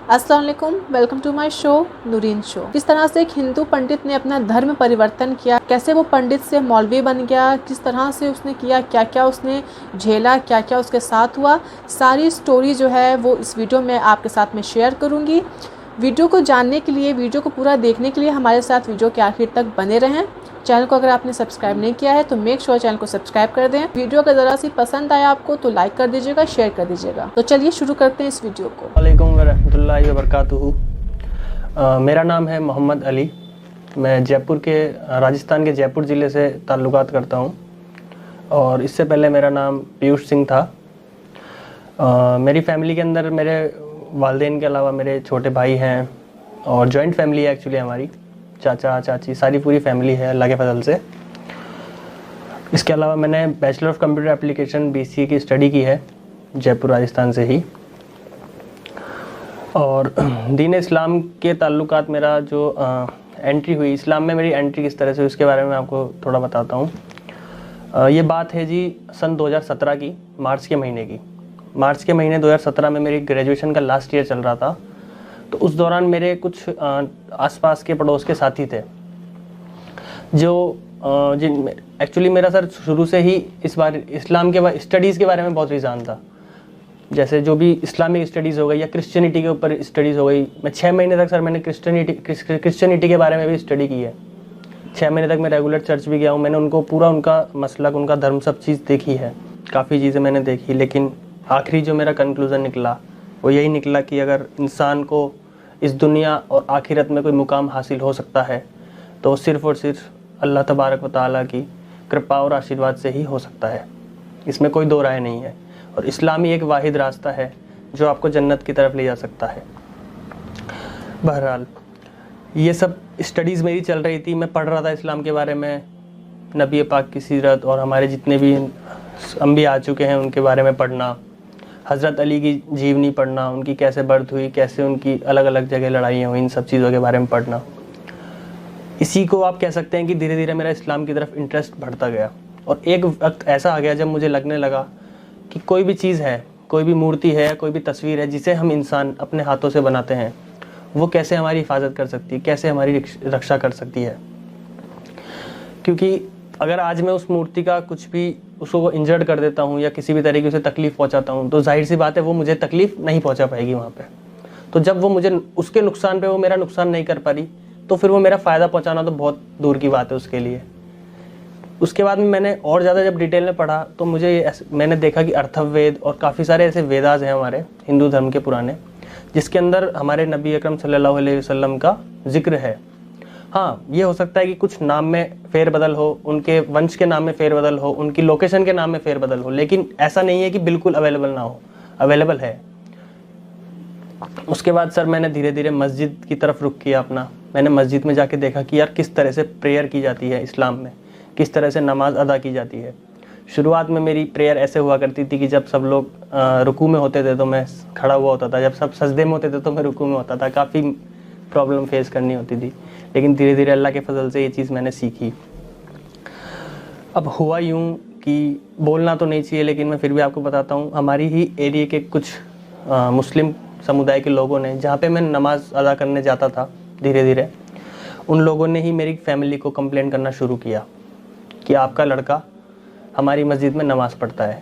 अस्सलाम वालेकुम, welcome to my show Noorin show. किस तरह से एक हिंदू पंडित ने अपना धर्म परिवर्तन किया, कैसे वो पंडित से मौलवी बन गया, किस तरह से उसने किया, क्या क्या उसने झेला, क्या क्या उसके साथ हुआ, सारी स्टोरी जो है वो इस वीडियो में आपके साथ में शेयर करूँगी। वीडियो को जानने के लिए, वीडियो को पूरा देखने के लिए हमारे साथ वीडियो के आखिर तक बने रहें। चैनल को अगर आपने सब्सक्राइब नहीं किया है तो मेक श्योर चैनल को सब्सक्राइब कर दें। वीडियो अगर ज़रा सी पसंद आया आपको तो लाइक कर दीजिएगा, शेयर कर दीजिएगा। तो चलिए शुरू करते हैं इस वीडियो को। वालेकुम वरहमतुल्लाहि वबरकातुहू। मेरा नाम है मोहम्मद अली। मैं राजस्थान के जयपुर ज़िले से ताल्लुकात करता हूँ और इससे पहले मेरा नाम पीयूष सिंह था। मेरी फैमिली के अंदर मेरे वालिदैन के अलावा मेरे छोटे भाई हैं और जॉइंट फैमिली है एक्चुअली हमारी। चाचा चाची सारी पूरी फैमिली है अल्लाह के फजल से। इसके अलावा मैंने bachelor of computer application BCA की स्टडी की है जयपुर राजस्थान से ही। और दीन इस्लाम के ताल्लुकात मेरा जो एंट्री हुई इस्लाम में, मेरी एंट्री किस तरह से उसके बारे में आपको थोड़ा बताता हूँ। ये बात है जी सन 2017 की, मार्च के महीने 2017 में मेरी ग्रेजुएशन का लास्ट ईयर चल रहा था। तो उस दौरान मेरे कुछ आसपास के पड़ोस के साथी थे जो जिन एक्चुअली मेरा सर शुरू से ही इस बार इस्लाम के स्टडीज़ के बारे में बहुत रुझान था। जैसे जो भी इस्लामिक स्टडीज़ हो गई या क्रिश्चियनिटी के ऊपर स्टडीज़ हो गई। मैं 6 महीने तक सर मैंने क्रिश्चियनिटी के बारे में भी स्टडी की है। 6 महीने तक मैं रेगुलर चर्च भी गया हूँ। मैंने उनको पूरा उनका मसलक, उनका धर्म, सब चीज़ देखी है। काफ़ी चीज़ें मैंने देखी, लेकिन आखिरी जो मेरा कंक्लूज़न निकला वो यही निकला कि अगर इंसान को इस दुनिया और आखिरत में कोई मुकाम हासिल हो सकता है तो सिर्फ़ और सिर्फ अल्लाह तबारक व तआला की कृपा और आशीर्वाद से ही हो सकता है। इसमें कोई दो राय नहीं है। और इस्लाम ही एक वाहिद रास्ता है जो आपको जन्नत की तरफ ले जा सकता है। बहरहाल ये सब स्टडीज़ मेरी चल रही थी। मैं पढ़ रहा था इस्लाम के बारे में, नबी पाक की सीरत और हमारे जितने भी अंबिया आ चुके हैं उनके बारे में पढ़ना, हज़रत अली की जीवनी पढ़ना, उनकी कैसे बर्थ हुई, कैसे उनकी अलग अलग जगह लड़ाइयाँ हुई, इन सब चीज़ों के बारे में पढ़ना। इसी को आप कह सकते हैं कि धीरे धीरे मेरा इस्लाम की तरफ इंटरेस्ट बढ़ता गया। और एक वक्त ऐसा आ गया जब मुझे लगने लगा कि कोई भी चीज़ है, कोई भी मूर्ति है, कोई भी तस्वीर है जिसे हम इंसान अपने हाथों से बनाते हैं, वो कैसे हमारी हिफाजत कर सकती है, कैसे हमारी रक्षा कर सकती है। क्योंकि अगर आज मैं उस मूर्ति का कुछ भी उसको इंजर्ड कर देता हूँ या किसी भी तरीके से तकलीफ़ पहुँचाता हूँ तो जाहिर सी बात है वो मुझे तकलीफ़ नहीं पहुँचा पाएगी वहाँ पे। तो जब वो मुझे उसके नुकसान पे वो मेरा नुकसान नहीं कर पा रही तो फिर वो मेरा फ़ायदा पहुँचाना तो बहुत दूर की बात है उसके लिए। उसके बाद में मैंने और ज़्यादा जब डिटेल में पढ़ा तो मैंने देखा कि अर्थववेद और काफ़ी सारे ऐसे वेदास हैं हमारे हिंदू धर्म के पुराने, जिसके अंदर हमारे नबी अकरम सल्लल्लाहु अलैहि वसल्लम का जिक्र है। हाँ, ये हो सकता है कि कुछ नाम में फेरबदल हो, उनके वंश के नाम में फेरबदल हो, उनकी लोकेशन के नाम में फेरबदल हो, लेकिन ऐसा नहीं है कि बिल्कुल अवेलेबल ना हो, अवेलेबल है। उसके बाद सर मैंने धीरे धीरे मस्जिद की तरफ रुख किया अपना। मैंने मस्जिद में जाके देखा कि यार किस तरह से प्रेयर की जाती है इस्लाम में, किस तरह से नमाज अदा की जाती है। शुरुआत में मेरी प्रेयर ऐसे हुआ करती थी कि जब सब लोग रुकू में होते थे तो मैं खड़ा हुआ होता था, जब सब सजदे में होते थे तो मैं रुकू में होता था। काफ़ी प्रॉब्लम फेस करनी होती थी, लेकिन धीरे धीरे अल्लाह के फजल से ये चीज़ मैंने सीखी। अब हुआ यूँ कि बोलना तो नहीं चाहिए लेकिन मैं फिर भी आपको बताता हूँ। हमारी ही एरिया के कुछ मुस्लिम समुदाय के लोगों ने, जहाँ पे मैं नमाज़ अदा करने जाता था, धीरे धीरे उन लोगों ने ही मेरी फैमिली को कंप्लेंट करना शुरू किया कि आपका लड़का हमारी मस्जिद में नमाज़ पढ़ता है।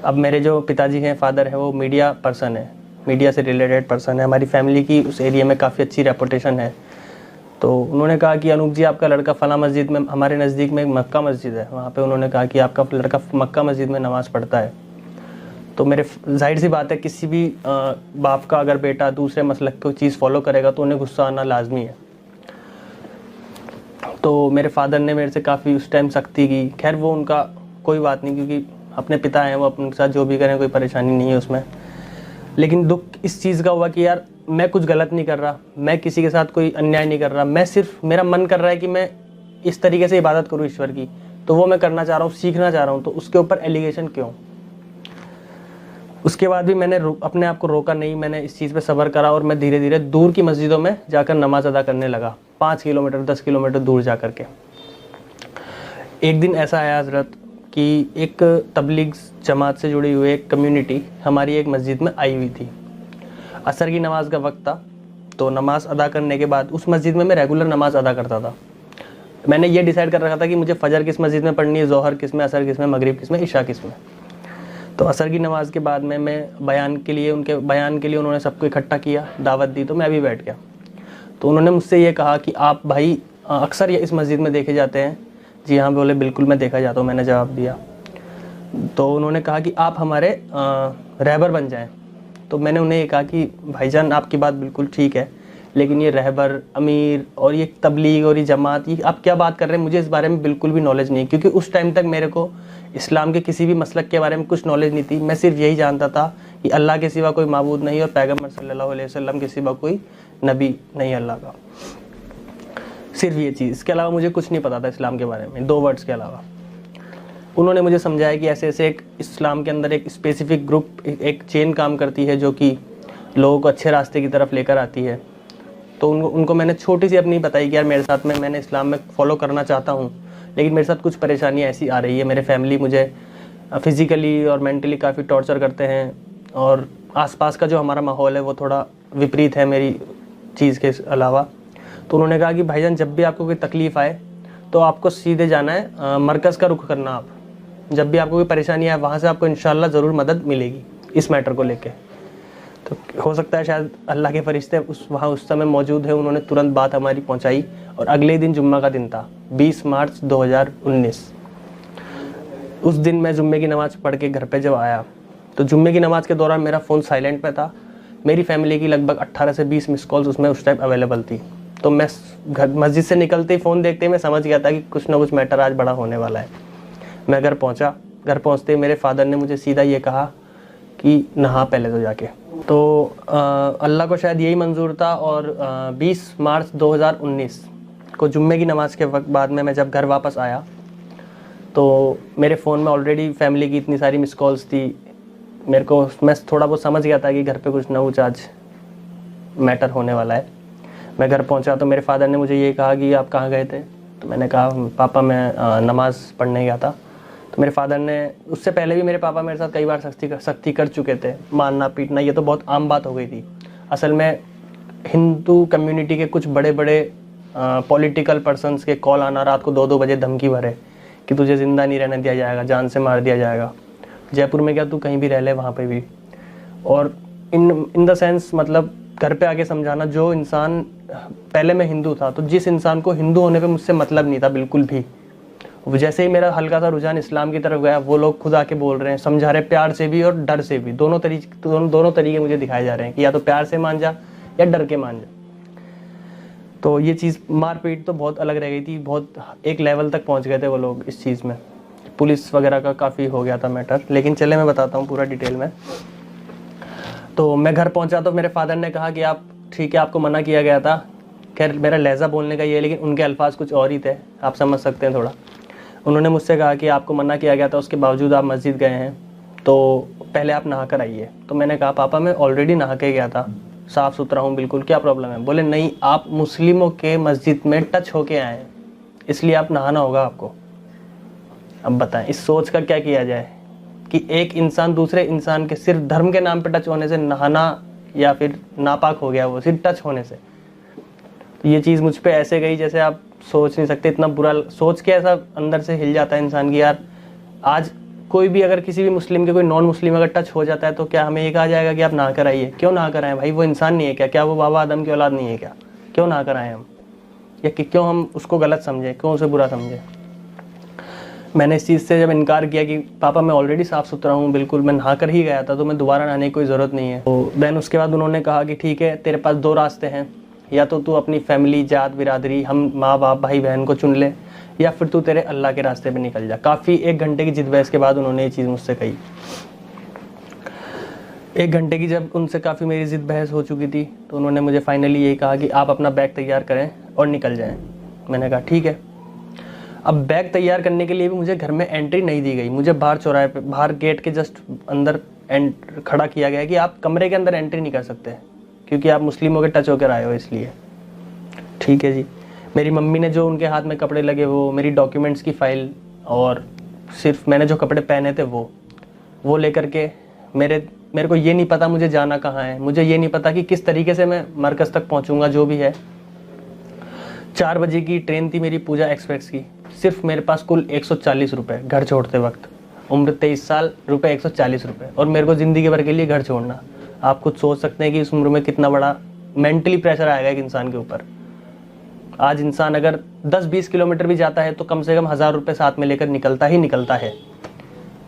अब मेरे जो पिताजी हैं, फादर है, वो मीडिया पर्सन है, मीडिया से रिलेटेड पर्सन है। हमारी फैमिली की उस एरिया में काफ़ी अच्छी रेपुटेशन है। तो उन्होंने कहा कि अनूप जी आपका लड़का फ़लाँ मस्जिद में, हमारे नज़दीक में एक मक्का मस्जिद है, वहाँ पे उन्होंने कहा कि आपका लड़का मक्का मस्जिद में नमाज़ पढ़ता है। तो मेरे जाहिर सी बात है किसी भी बाप का अगर बेटा दूसरे मसलक को चीज़ फॉलो करेगा तो उन्हें गुस्सा आना लाजमी है। तो मेरे फादर ने मेरे से काफ़ी उस टाइम सख्ती की। खैर वो उनका कोई बात नहीं, क्योंकि अपने पिता हैं, वो अपने साथ जो भी करें कोई परेशानी नहीं है उसमें। लेकिन दुख इस चीज़ का हुआ कि यार मैं कुछ गलत नहीं कर रहा, मैं किसी के साथ कोई अन्याय नहीं कर रहा, मैं सिर्फ मेरा मन कर रहा है कि मैं इस तरीके से इबादत करूँ ईश्वर की, तो वो मैं करना चाह रहा हूँ, सीखना चाह रहा हूँ, तो उसके ऊपर एलिगेशन क्यों। उसके बाद भी मैंने अपने आप को रोका नहीं, मैंने इस चीज़ पे सब्र करा और मैं धीरे धीरे दूर की मस्जिदों में जाकर नमाज़ अदा करने लगा, 5 किलोमीटर 10 किलोमीटर दूर जा कर के। एक दिन ऐसा आया हज़रत कि एक तबलीग जमात से जुड़ी हुई एक कम्युनिटी हमारी एक मस्जिद में आई हुई थी। असर की नमाज का वक्त था, तो नमाज़ अदा करने के बाद उस मस्जिद में मैं रेगुलर नमाज़ अदा करता था। मैंने ये डिसाइड कर रखा था कि मुझे फ़जर किस मस्जिद में पढ़नी है, ज़ोहर किस में, असर किस में, मगरिब किस में, इशा किस में। तो असर की नमाज़ के बाद में मैं बयान के लिए उन्होंने सबको इकट्ठा किया, दावत दी, तो मैं अभी बैठ गया। तो उन्होंने मुझसे ये कहा कि आप भाई अक्सर ये इस मस्जिद में देखे जाते हैं? जी हाँ। बोले बिल्कुल मैं देखा जाता हूँ, मैंने जवाब दिया। तो उन्होंने कहा कि आप हमारे रहबर बन जाएं। तो मैंने उन्हें ये कहा कि भाईजान आपकी बात बिल्कुल ठीक है, लेकिन ये रहबर, अमीर और ये तबलीग और ये जमात, ये आप क्या बात कर रहे हैं? मुझे इस बारे में बिल्कुल भी नॉलेज नहीं है, क्योंकि उस टाइम तक मेरे को इस्लाम के किसी भी मसलक के बारे में कुछ नॉलेज नहीं थी। मैं सिर्फ यही जानता था कि अल्लाह के सिवा कोई माबूद नहीं और पैगम्बर सल्लल्लाहु अलैहि वसल्लम के सिवा कोई नबी नहीं अल्लाह का। सिर्फ ये चीज़, इसके अलावा मुझे कुछ नहीं पता था इस्लाम के बारे में, 2 वर्ड्स के अलावा। उन्होंने मुझे समझाया कि ऐसे ऐसे एक इस्लाम के अंदर एक स्पेसिफिक ग्रुप, एक चेन काम करती है जो कि लोगों को अच्छे रास्ते की तरफ लेकर आती है। तो उनको मैंने छोटी सी अपनी बताई कि यार मेरे साथ में, मैंने इस्लाम में फ़ॉलो करना चाहता हूँ, लेकिन मेरे साथ कुछ परेशानियाँ ऐसी आ रही है। मेरे फैमिली मुझे फ़िज़िकली और मेंटली काफ़ी टॉर्चर करते हैं, और आसपास का जो हमारा माहौल है वो थोड़ा विपरीत है मेरी चीज़ के अलावा। तो उन्होंने कहा कि भाईजान जब भी आपको कोई तकलीफ़ आए तो आपको सीधे जाना है, मरकज़ का रुख करना। आप जब भी आपको कोई परेशानी आए, वहाँ से आपको इंशाल्लाह ज़रूर मदद मिलेगी इस मैटर को लेके। तो हो सकता है शायद अल्लाह के फरिश्ते उस समय मौजूद है, उन्होंने तुरंत बात हमारी पहुँचाई। और अगले दिन जुम्मा का दिन था, 20 मार्च 2019। उस दिन मैं जुम्मे की नमाज़ पढ़ के घर पे जब आया, तो जुम्मे की नमाज़ के दौरान मेरा फ़ोन साइलेंट पे था। मेरी फैमिली की लगभग 18 से 20 मिस कॉल्स उसमें उस टाइम अवेलेबल थी। तो मैं मस्जिद से निकलते ही फ़ोन देखते ही मैं समझ गया था कि कुछ ना कुछ मैटर आज बड़ा होने वाला है। मैं घर पहुंचा। घर पहुंचते ही मेरे फादर ने मुझे सीधा ये कहा कि नहा पहले तो जाके। तो अल्लाह को शायद यही मंजूर था, और 20 मार्च 2019 को जुम्मे की नमाज़ के वक्त बाद में मैं जब घर वापस आया, तो मेरे फ़ोन में ऑलरेडी फैमिली की इतनी सारी मिस कॉल्स थी। मैं थोड़ा बहुत समझ गया था कि घर पे कुछ ना कुछ आज मैटर होने वाला है। मैं घर पहुंचा तो मेरे फादर ने मुझे ये कहा कि आप कहाँ गए थे? तो मैंने कहा पापा मैं नमाज़ पढ़ने गया था। तो मेरे फादर ने, उससे पहले भी मेरे पापा मेरे साथ कई बार सख्ती कर चुके थे, मारना पीटना, ये तो बहुत आम बात हो गई थी। असल में हिंदू कम्युनिटी के कुछ बड़े बड़े पॉलिटिकल पर्सन्स के कॉल आना, रात को 2-2 बजे धमकी भरे कि तुझे ज़िंदा नहीं रहने दिया जाएगा, जान से मार दिया जाएगा। जयपुर में क्या, तू कहीं भी रह ले, वहाँ पे भी। और इन द सेंस, मतलब घर पे आके समझाना, जो इंसान, पहले मैं हिंदू था, तो जिस इंसान को हिंदू होने पे मुझसे मतलब नहीं था बिल्कुल भी, जैसे ही मेरा हल्का सा रुझान इस्लाम की तरफ गया, वो लोग खुद आके बोल रहे हैं, समझा रहे, प्यार से भी और डर से भी। दोनों तरीके मुझे दिखाए जा रहे हैं कि या तो प्यार से मान जा या डर के मान जा। तो ये चीज़, मारपीट तो बहुत अलग रह गई थी, बहुत एक लेवल तक पहुंच गए थे वो लोग इस चीज़ में। पुलिस वगैरह का काफ़ी हो गया था मैटर, लेकिन चले मैं बताता हूँ पूरा डिटेल में। तो मैं घर पहुंचा तो मेरे फादर ने कहा कि आप ठीक है, आपको मना किया गया था। खैर मेरा लहजा बोलने का ये है, लेकिन उनके अल्फाज कुछ और ही थे, आप समझ सकते हैं थोड़ा। उन्होंने मुझसे कहा कि आपको मना किया गया था, उसके बावजूद आप मस्जिद गए हैं, तो पहले आप नहा कर आइए। तो मैंने कहा पापा मैं ऑलरेडी नहा के गया था, साफ़ सुथरा हूँ बिल्कुल, क्या प्रॉब्लम है? बोले नहीं, आप मुस्लिमों के मस्जिद में टच होके आए हैं, इसलिए आप नहाना होगा आपको। अब बताएं इस सोच का क्या किया जाए कि एक इंसान दूसरे इंसान के सिर्फ धर्म के नाम पे टच होने से नहाना या फिर नापाक हो गया, वो सिर्फ टच होने से। तो ये चीज़ मुझ पे ऐसे गई जैसे आप सोच नहीं सकते। इतना बुरा सोच के ऐसा अंदर से हिल जाता है इंसान की, यार आज कोई भी अगर किसी भी मुस्लिम के कोई नॉन मुस्लिम अगर टच हो जाता है तो क्या हमें ये कहा जाएगा कि आप नहा कर आइए? क्यों नहा कर आए भाई? वो इंसान नहीं है क्या? क्या वो बाबा आदम की औलाद नहीं है क्या? क्यों नहा कर आए हम? या कि क्यों हम उसको गलत समझें, क्यों उसे बुरा समझें? मैंने इस चीज़ से जब इनकार किया कि पापा मैं ऑलरेडी साफ़ सुथरा हूँ बिल्कुल, मैं नहा कर ही गया था, तो मैं दोबारा नहाने की कोई ज़रूरत नहीं है। तो देन उसके बाद उन्होंने कहा कि ठीक है, तेरे पास 2 रास्ते हैं, या तो तू अपनी फैमिली, जात बिरादरी, हम माँ बाप भाई बहन को चुन ले, या फिर तू तेरे अल्लाह के रास्ते पे निकल जा। काफ़ी 1 घंटे की जिद बहस के बाद उन्होंने ये चीज़ मुझसे कही। 1 घंटे की जब उनसे काफ़ी मेरी जिद बहस हो चुकी थी, तो उन्होंने मुझे फाइनली यही कहा कि आप अपना बैग तैयार करें और निकल जाएं। मैंने कहा ठीक है। अब बैग तैयार करने के लिए भी मुझे घर में एंट्री नहीं दी गई, मुझे बाहर चौराहे पे, बाहर गेट के जस्ट अंदर खड़ा किया गया कि आप कमरे के अंदर एंट्री नहीं कर सकते क्योंकि आप मुस्लिमों के टच होकर आए हो, इसलिए। ठीक है जी। मेरी मम्मी ने जो उनके हाथ में कपड़े लगे, वो मेरी डॉक्यूमेंट्स की फ़ाइल और सिर्फ मैंने जो कपड़े पहने थे वो लेकर के मेरे को ये नहीं पता मुझे जाना कहाँ है, मुझे ये नहीं पता कि किस तरीके से मैं मरकज़ तक पहुँचूँगा। जो भी है 4 बजे की ट्रेन थी मेरी पूजा एक्सप्रेस की। सिर्फ मेरे पास कुल 140 रुपये घर छोड़ते वक्त, उम्र 23 साल, रुपये 140 रुपये, और मेरे को ज़िंदगी भर के लिए घर छोड़ना। आप खुद सोच सकते हैं कि इस उम्र में कितना बड़ा मेंटली प्रेशर आएगा एक इंसान के ऊपर। आज इंसान अगर 10-20 किलोमीटर भी जाता है तो कम से कम 1000 रुपये साथ में लेकर निकलता ही निकलता है,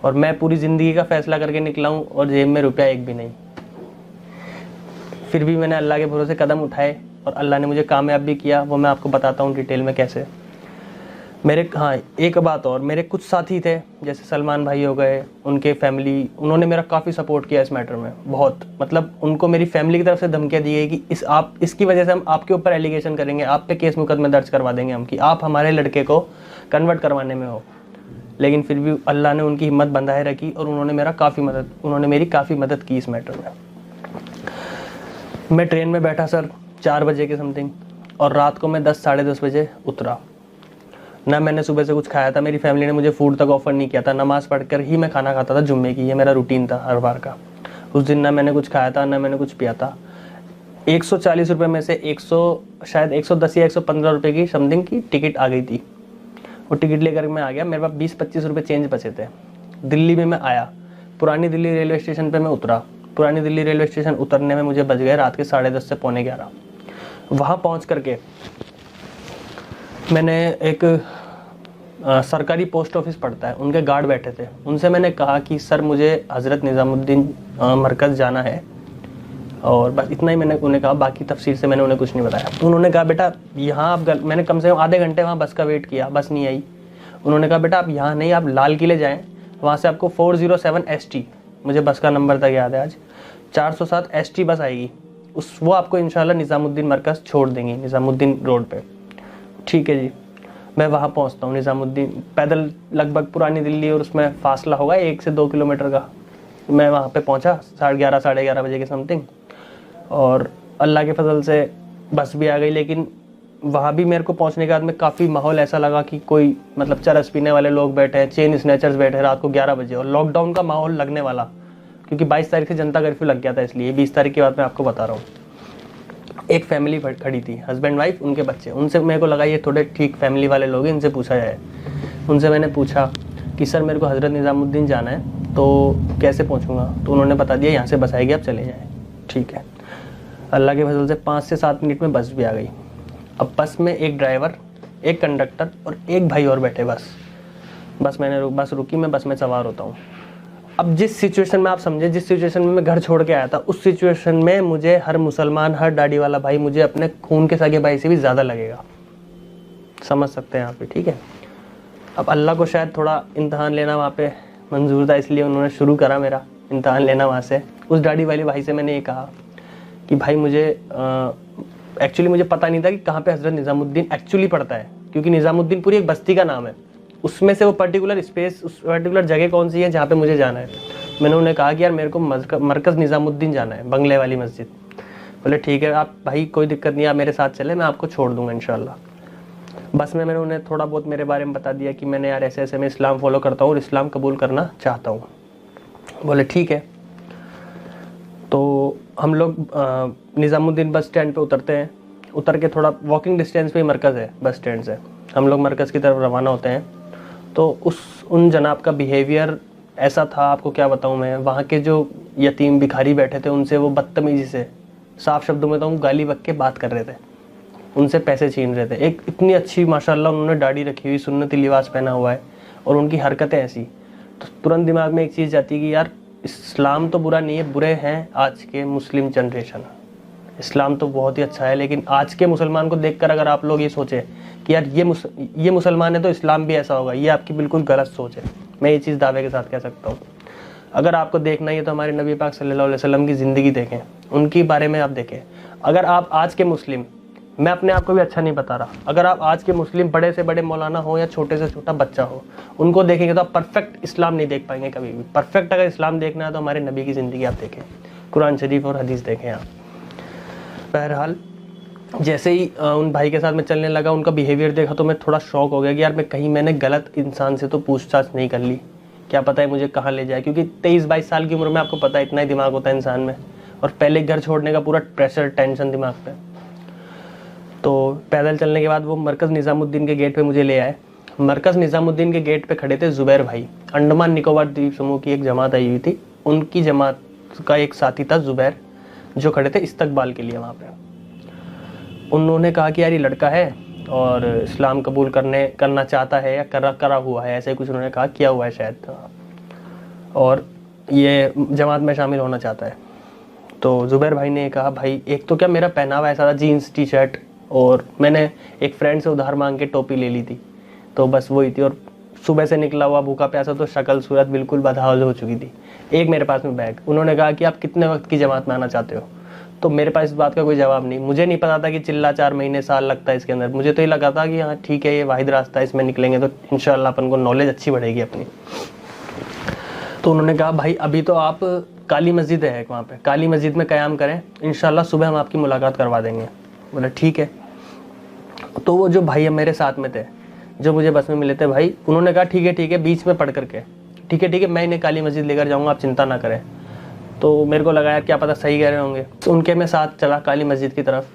और मैं पूरी ज़िंदगी का फ़ैसला करके निकला हूँ और जेब में रुपया एक भी नहीं। फिर भी मैंने अल्लाह के भरोसे कदम उठाए और अल्लाह ने मुझे कामयाब भी किया। वो मैं आपको बताता हूँ डिटेल में कैसे। एक बात और, मेरे कुछ साथी थे जैसे सलमान भाई हो गए, उनके फैमिली, उन्होंने मेरा काफ़ी सपोर्ट किया इस मैटर में, बहुत। मतलब उनको मेरी फैमिली की तरफ से धमकियाँ दी गई कि इसकी वजह से हम आपके ऊपर एलिगेशन करेंगे, आप पे केस मुकदमे दर्ज करवा देंगे हम, कि आप हमारे लड़के को कन्वर्ट करवाने में हो। लेकिन फिर भी अल्लाह ने उनकी हिम्मत बंधाए रखी और उन्होंने मेरी काफ़ी मदद की इस मैटर में। मैं ट्रेन में बैठा सर 4 बजे के समथिंग, और रात को मैं 10 साढ़े 10 बजे उतरा। ना मैंने सुबह से कुछ खाया था, मेरी फैमिली ने मुझे फूड तक ऑफर नहीं किया था। नमाज़ पढ़कर ही मैं खाना खाता था जुम्मे की, ये मेरा रूटीन था हर बार का। उस दिन ना मैंने कुछ खाया था, ना मैंने कुछ पिया था। 140 रुपये में से 110 या 115 रुपये की समथिंग की टिकट आ गई थी। वो टिकट लेकर मैं आ गया, मेरे पास 20-25 रुपये चेंज बचे थे। दिल्ली में मैं आया, पुरानी दिल्ली रेलवे स्टेशन पर मैं उतरा। पुरानी दिल्ली रेलवे स्टेशन उतरने में मुझे बज गए रात के 10:30 से 11:45। वहाँ पहुँच करके मैंने एक सरकारी पोस्ट ऑफिस पड़ता है, उनके गार्ड बैठे थे। उनसे मैंने कहा कि सर मुझे हज़रत निज़ामुद्दीन मरकज़ जाना है, और बस इतना ही मैंने उन्हें कहा। बाकी तफसीर से मैंने उन्हें कुछ नहीं बताया। तो उन्होंने कहा बेटा यहाँ आप मैंने कम से कम आधे घंटे वहाँ बस का वेट किया, बस नहीं आई। उन्होंने कहा बेटा आप यहाँ नहीं, आप लाल किले जाएँ, वहाँ से आपको 407 ST, मुझे बस का नंबर तक याद है आज, 407 ST बस आएगी, वो आपको इंशाल्लाह निज़ामुद्दीन मरकज़ छोड़ देंगी, निज़ामुद्दीन रोड पे। ठीक है जी। मैं वहाँ पहुँचता हूँ निज़ामुद्दीन, पैदल लगभग पुरानी दिल्ली और उसमें फासला होगा 1 से 2 किलोमीटर का। मैं वहाँ पे पहुँचा 11:30 साढ़े 11 बजे के समथिंग, और अल्लाह के फजल से बस भी आ गई। लेकिन वहाँ भी मेरे को पहुँचने के बाद में काफ़ी माहौल ऐसा लगा कि कोई मतलब चरस पीने वाले लोग बैठे हैं, चेन स्नैचर्स बैठे हैं रात को 11 बजे, और लॉकडाउन का माहौल लगने वाला, क्योंकि 22 तारीख से जनता कर्फ्यू लग गया था, इसलिए 20 तारीख की बात मैं आपको बता रहा हूँ। एक फैमिली खड़ी थी, हस्बैंड वाइफ उनके बच्चे। उनसे मेरे को लगा ये थोड़े ठीक फैमिली वाले लोग हैं, इनसे पूछा जाए। उनसे मैंने पूछा कि सर मेरे को हज़रत निज़ामुद्दीन जाना है, तो कैसे पहुंचूंगा? तो उन्होंने बता दिया यहाँ से बस आएगी, आप चले जाएँ। ठीक है। अल्लाह के फजल से 5 से 7 मिनट में बस भी आ गई। अब बस में एक ड्राइवर, एक कंडक्टर और एक भाई और बैठे। बस रुकी, मैं बस में सवार होता हूँ। अब जिस सिचुएशन में आप समझे, जिस सिचुएशन में मैं घर छोड़ के आया था, उस सिचुएशन में मुझे हर मुसलमान, हर दाढ़ी वाला भाई मुझे अपने खून के सगे भाई से भी ज़्यादा लगेगा। समझ सकते हैं यहाँ पे, ठीक है। अब अल्लाह को शायद थोड़ा इम्तहान लेना वहाँ पे मंजूर था, इसलिए उन्होंने शुरू करा मेरा इम्तहान लेना वहाँ से। उस दाढ़ी वाले भाई से मैंने ये कहा कि भाई मुझे एक्चुअली मुझे पता नहीं था कि कहाँ पे हज़रत निज़ामुद्दीन एक्चुअली पड़ता है, क्योंकि निज़ामुद्दीन पूरी एक बस्ती का नाम है, उसमें से वो पर्टिकुलर स्पेस, उस पर्टिकुलर जगह कौन सी है जहाँ पे मुझे जाना है। मैंने उन्हें कहा कि यार मेरे को मरकज़ निज़ामुद्दीन जाना है, बंगले वाली मस्जिद। बोले ठीक है आप भाई, कोई दिक्कत नहीं, आप मेरे साथ चले, मैं आपको छोड़ दूँगा इंशाल्लाह। बस में मैंने उन्हें थोड़ा बहुत मेरे बारे में बता दिया कि मैंने यार ऐसे ऐसे मैं इस्लाम फॉलो करता हूँ और इस्लाम कबूल करना चाहता हूँ। बोले ठीक है। तो हम लोग निज़ामुद्दीन बस स्टैंड पे उतरते हैं। उतर के थोड़ा वॉकिंग डिस्टेंस पे ही मरकज़ है बस स्टैंड से। हम लोग मरकज़ की तरफ रवाना होते हैं। तो उन जनाब का बिहेवियर ऐसा था, आपको क्या बताऊं मैं। वहाँ के जो यतीम भिखारी बैठे थे उनसे वो बदतमीज़ी से, साफ शब्दों में तो गाली बक के बात कर रहे थे, उनसे पैसे छीन रहे थे। एक इतनी अच्छी माशाल्लाह उन्होंने दाढ़ी रखी हुई, सुन्नती लिबास पहना हुआ है, और उनकी हरकतें ऐसी, तो तुरंत दिमाग में एक चीज़ जाती है कि यार इस्लाम तो बुरा नहीं है, बुरे हैं आज के मुस्लिम जनरेशन। इस्लाम तो बहुत ही अच्छा है, लेकिन आज के मुसलमान को देखकर अगर आप लोग ये सोचें कि यार ये मुसलमान है तो इस्लाम भी ऐसा होगा, ये आपकी बिल्कुल गलत सोच है। मैं ये चीज़ दावे के साथ कह सकता हूँ। अगर आपको देखना ही है तो हमारे नबी पाक सल्लल्लाहु अलैहि वसल्लम की ज़िंदगी देखें, उनके बारे में आप देखें। अगर आप आज के मुस्लिम, मैं अपने आप को भी अच्छा नहीं बता रहा, अगर आप आज के मुस्लिम बड़े से बड़े मौलाना हो या छोटे से छोटा बच्चा हो, उनको देखेंगे तो आप परफेक्ट इस्लाम नहीं देख पाएंगे कभी भी। परफेक्ट अगर इस्लाम देखना है तो हमारे नबी की ज़िंदगी आप देखें, कुरान शरीफ और हदीस देखें आप। बहरहाल जैसे ही उन भाई के साथ मैं चलने लगा, उनका बिहेवियर देखा तो मैं थोड़ा शॉक हो गया कि यार मैंने गलत इंसान से तो पूछताछ नहीं कर ली, क्या पता है मुझे कहाँ ले जाए, क्योंकि 23-22 साल की उम्र में आपको पता है इतना ही दिमाग होता है इंसान में, और पहले घर छोड़ने का पूरा प्रेशर टेंशन दिमाग पे। तो पैदल चलने के बाद वो मरकज़ निज़ामुद्दीन के गेट पे मुझे ले आए। मरकज़ निज़ामुद्दीन के गेट पे खड़े थे ज़ुबैर भाई, अंडमान निकोबार द्वीप समूह की एक जमात आई हुई थी, उनकी जमात का एक साथी था ज़ुबैर, जो खड़े थे इस्तकबाल के लिए वहाँ पे। उन्होंने कहा कि यार ये लड़का है और इस्लाम कबूल करना चाहता है या करा हुआ है, ऐसे कुछ उन्होंने कहा, किया हुआ है शायद, और ये जमात में शामिल होना चाहता है। तो ज़ुबैर भाई ने कहा भाई एक तो क्या मेरा पहनावा ऐसा था, जीन्स टी शर्ट, और मैंने एक फ्रेंड से उधार मांग के टोपी ले ली थी, तो बस वही थी, और सुबह से निकला हुआ भूखा प्यासा, तो शक्ल सूरत बिल्कुल बदहाल हो चुकी थी। एक मेरे पास में बैग। उन्होंने कहा कि आप कितने वक्त की जमात में आना चाहते हो, तो मेरे पास इस बात का कोई जवाब नहीं। मुझे नहीं पता था कि चिल्ला 4 महीने साल लगता है इसके अंदर। मुझे तो ये लगा था कि हाँ ठीक है, ये वाहिद रास्ता है, इसमें निकलेंगे तो इंशाल्लाह अपन को नॉलेज अच्छी बढ़ेगी अपनी। तो उन्होंने कहा भाई अभी तो आप काली मस्जिद है वहाँ पे, काली मस्जिद में क़याम करें, इंशाल्लाह सुबह हम आपकी मुलाकात करवा देंगे। बोला ठीक है। तो वो जो भाई मेरे साथ में थे, जो मुझे बस में मिले थे भाई, उन्होंने कहा ठीक है बीच में पढ़ करके, ठीक है मैं इन्हें काली मस्जिद लेकर जाऊँगा, आप चिंता ना करें। तो मेरे को लगा यार क्या पता सही कह रहे होंगे, तो उनके मैं साथ चला काली मस्जिद की तरफ।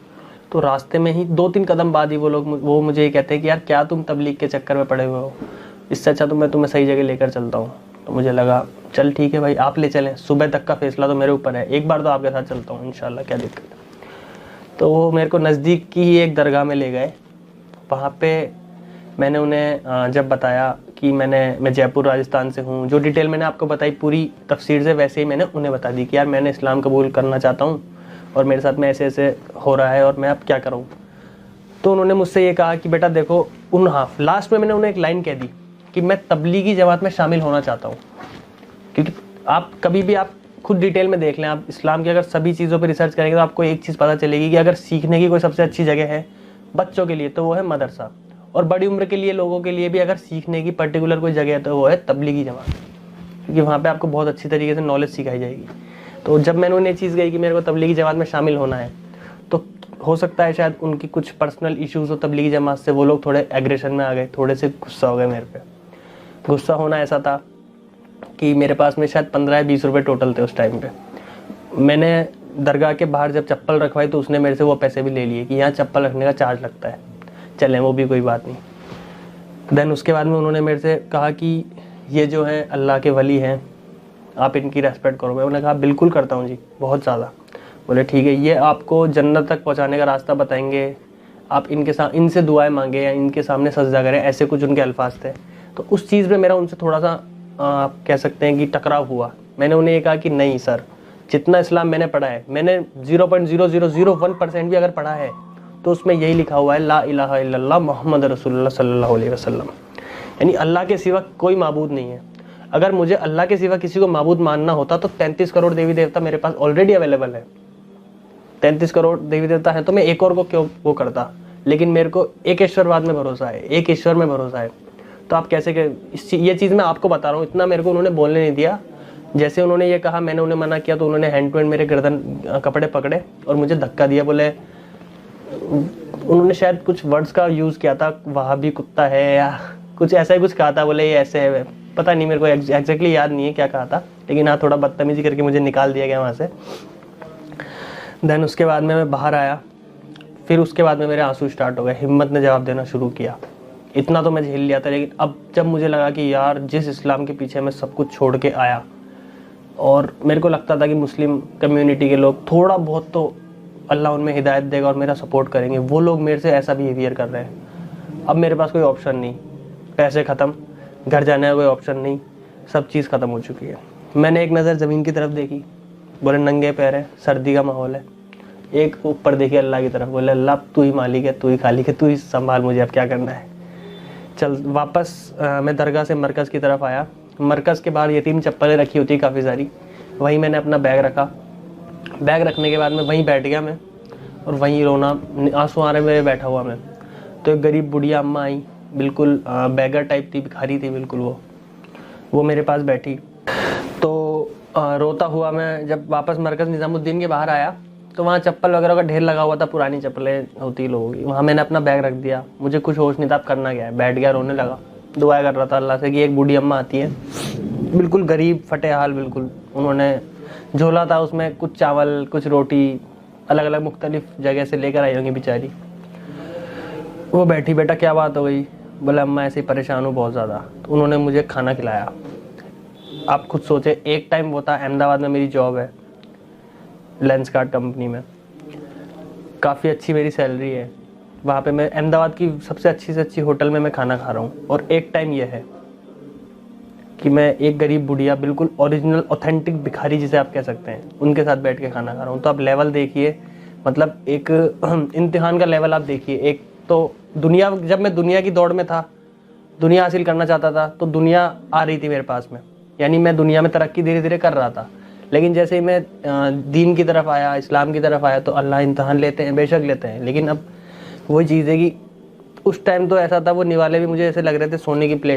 तो रास्ते में ही 2-3 कदम बाद ही वो मुझे ये कहते हैं कि यार क्या तुम तबलीग के चक्कर में पड़े हुए हो, इससे अच्छा तो मैं तुम्हें सही जगह लेकर चलता हूँ। तो मुझे लगा चल ठीक है भाई, आप ले चलें, सुबह तक का फैसला तो मेरे ऊपर है, एक बार तो आपके साथ चलता हूँ इंशाल्लाह, क्या दिक्कत है। तो वो मेरे को नज़दीक की ही एक दरगाह में ले गए। वहाँ पे मैंने उन्हें जब बताया कि मैं जयपुर राजस्थान से हूँ, जो डिटेल मैंने आपको बताई पूरी तफसीर से, वैसे ही मैंने उन्हें बता दी कि यार मैंने इस्लाम कबूल करना चाहता हूँ और मेरे साथ में ऐसे ऐसे हो रहा है और मैं अब क्या करूँ। तो उन्होंने मुझसे ये कहा कि बेटा देखो, लास्ट में मैंने उन्हें एक लाइन कह दी कि मैं तबलीगी जमात में शामिल होना चाहता हूँ। क्योंकि आप कभी भी आप खुद डिटेल में देख लें, आप इस्लाम की अगर सभी चीज़ों पर रिसर्च करेंगे तो आपको एक चीज़ पता चलेगी कि अगर सीखने की कोई सबसे अच्छी जगह है बच्चों के लिए तो वो है मदरसा, और बड़ी उम्र के लिए लोगों के लिए भी अगर सीखने की पर्टिकुलर कोई जगह है तो वो है तबलीगी जमात, क्योंकि वहाँ पे आपको बहुत अच्छी तरीके से नॉलेज सिखाई जाएगी। तो जब मैंने उन्हें चीज़ कही कि मेरे को तबलीगी जमात में शामिल होना है, तो हो सकता है शायद उनकी कुछ पर्सनल इश्यूज़ हो तबलीगी जमात से, वो लोग थोड़े एग्रेशन में आ गए, थोड़े से गुस्सा हो गए मेरे पे। गुस्सा होना ऐसा था कि मेरे पास में शायद 15 या 20 रुपये टोटल थे उस टाइम पे। मैंने दरगाह के बाहर जब चप्पल रखवाई तो उसने मेरे से वो पैसे भी ले लिए कि यहाँ चप्पल रखने का चार्ज लगता है, चलें वो भी कोई बात नहीं। देन उसके बाद में उन्होंने मेरे से कहा कि ये जो है अल्लाह के वली हैं, आप इनकी रेस्पेक्ट करो। मैंने कहा बिल्कुल करता हूँ जी, बहुत ज़्यादा। बोले ठीक है, ये आपको जन्नत तक पहुँचाने का रास्ता बताएंगे, आप इनसे दुआएं मांगे या इनके सामने सजदा करें, ऐसे कुछ उनके अल्फाज थे। तो उस चीज़ में मेरा उनसे थोड़ा सा आप कह सकते हैं कि टकराव हुआ। मैंने उन्हें ये कहा कि नहीं सर, जितना इस्लाम मैंने पढ़ा है, मैंने 0.0001% भी अगर पढ़ा है तो उसमें यही लिखा हुआ है ला इलाहा इल्लल्लाह मोहम्मद रसूलुल्लाह सल्लल्लाहु अलैहि वसल्लम, यानी अल्लाह के सिवा कोई माबूद नहीं है। अगर मुझे अल्लाह के सिवा किसी को माबूद मानना होता तो 33 करोड़ देवी देवता मेरे पास ऑलरेडी अवेलेबल है। 33 करोड़ देवी देवता है तो मैं एक और को क्यों वो करता, लेकिन मेरे को एक ईश्वरवाद में भरोसा है, एक ईश्वर में भरोसा है। तो आप कैसे ये चीज़ मैं आपको बता रहा हूँ, इतना मेरे को उन्होंने बोलने नहीं दिया। जैसे उन्होंने ये कहा, मैंने उन्हें मना किया तो उन्होंने हैंड टू हैंड मेरे गर्दन कपड़े पकड़े और मुझे धक्का दिया। बोले, उन्होंने शायद कुछ वर्ड्स का यूज़ किया था, वहाँ भी कुत्ता है या कुछ ऐसा ही कुछ कहा था। बोले ये ऐसे है, पता नहीं मेरे को एग्जैक्टली याद नहीं है क्या कहा था, लेकिन हाँ थोड़ा बदतमीजी करके मुझे निकाल दिया गया वहाँ से। देन उसके बाद में मैं बाहर आया, फिर उसके बाद में मेरे आंसू स्टार्ट हो गए। हिम्मत ने जवाब देना शुरू किया। इतना तो मैं झेल लिया था, लेकिन अब जब मुझे लगा कि यार जिस इस्लाम के पीछे मैं सब कुछ छोड़ के आया, और मेरे को लगता था कि मुस्लिम कम्युनिटी के लोग थोड़ा बहुत तो अल्लाह उनमें हिदायत देगा और मेरा सपोर्ट करेंगे, वो लोग मेरे से ऐसा बिहेवियर कर रहे हैं। अब मेरे पास कोई ऑप्शन नहीं, पैसे ख़त्म, घर जाने का कोई ऑप्शन नहीं, सब चीज़ ख़त्म हो चुकी है। मैंने एक नज़र ज़मीन की तरफ देखी, बोले नंगे पैर है, सर्दी का माहौल है। एक ऊपर देखी अल्लाह की तरफ, बोले अल्लाह तू ही मालिक है, तू ही खालिक है, तू ही संभाल मुझे, अब क्या करना है। चल वापस मैं दरगाह से मरकज़ की तरफ आया। मरकज़ के बाहर यतीम चप्पलें रखी होती काफ़ी सारी, वहीं मैंने अपना बैग रखा। बैग रखने के बाद में वहीं बैठ गया मैं, और वहीं रोना, आंसू आ रहे मेरे, बैठा हुआ मैं। तो एक गरीब बुढ़िया अम्मा आई, बिल्कुल बैगर टाइप थी, भिखारी थी बिल्कुल, वो मेरे पास बैठी। तो रोता हुआ मैं जब वापस मरकज़ निज़ामुद्दीन के बाहर आया तो वहाँ चप्पल वगैरह का ढेर लगा हुआ था, पुरानी चप्पलें होती लोगों की। वहाँ मैंने अपना बैग रख दिया, मुझे कुछ होश नहीं था अब करना क्या है। बैठ गया, रोने लगा, दुआ कर रहा था अल्लाह से कि एक बूढ़ी अम्मा आती है बिल्कुल गरीब फटे हाल, बिल्कुल उन्होंने झोला था, उसमें कुछ चावल कुछ रोटी अलग अलग मुख्तलिफ जगह से लेकर आई होंगी बेचारी। वो बैठी, बेटा क्या बात हो गई? बोला अम्मा ऐसे ही परेशान हूँ बहुत ज़्यादा। तो उन्होंने मुझे खाना खिलाया। आप खुद सोचे, एक टाइम वो था, अहमदाबाद में मेरी जॉब है लेंस कार्ड कंपनी में, काफ़ी अच्छी मेरी सैलरी है वहाँ पे, मैं अहमदाबाद की सबसे अच्छी से अच्छी होटल में मैं खाना खा रहा हूँ। और एक टाइम ये है कि मैं एक गरीब बुढ़िया, बिल्कुल ओरिजिनल ऑथेंटिक भिखारी जिसे आप कह सकते हैं, उनके साथ बैठ के खाना खा रहा हूँ। तो आप लेवल देखिए, मतलब एक इम्तिहान का लेवल आप देखिए। एक तो दुनिया, जब मैं दुनिया की दौड़ में था, दुनिया हासिल करना चाहता था, तो दुनिया आ रही थी मेरे पास में, यानी मैं दुनिया में तरक्की धीरे धीरे कर रहा था। लेकिन जैसे ही मैं दीन की तरफ आया, इस्लाम की तरफ आया, तो अल्लाह इम्तहान लेते हैं, बेशक लेते हैं, लेकिन अब वही चीज़ है कि उस टाइम तो ऐसा था, वो निवाले भी मुझे ऐसे लग रहे थे सोने की प्लेट।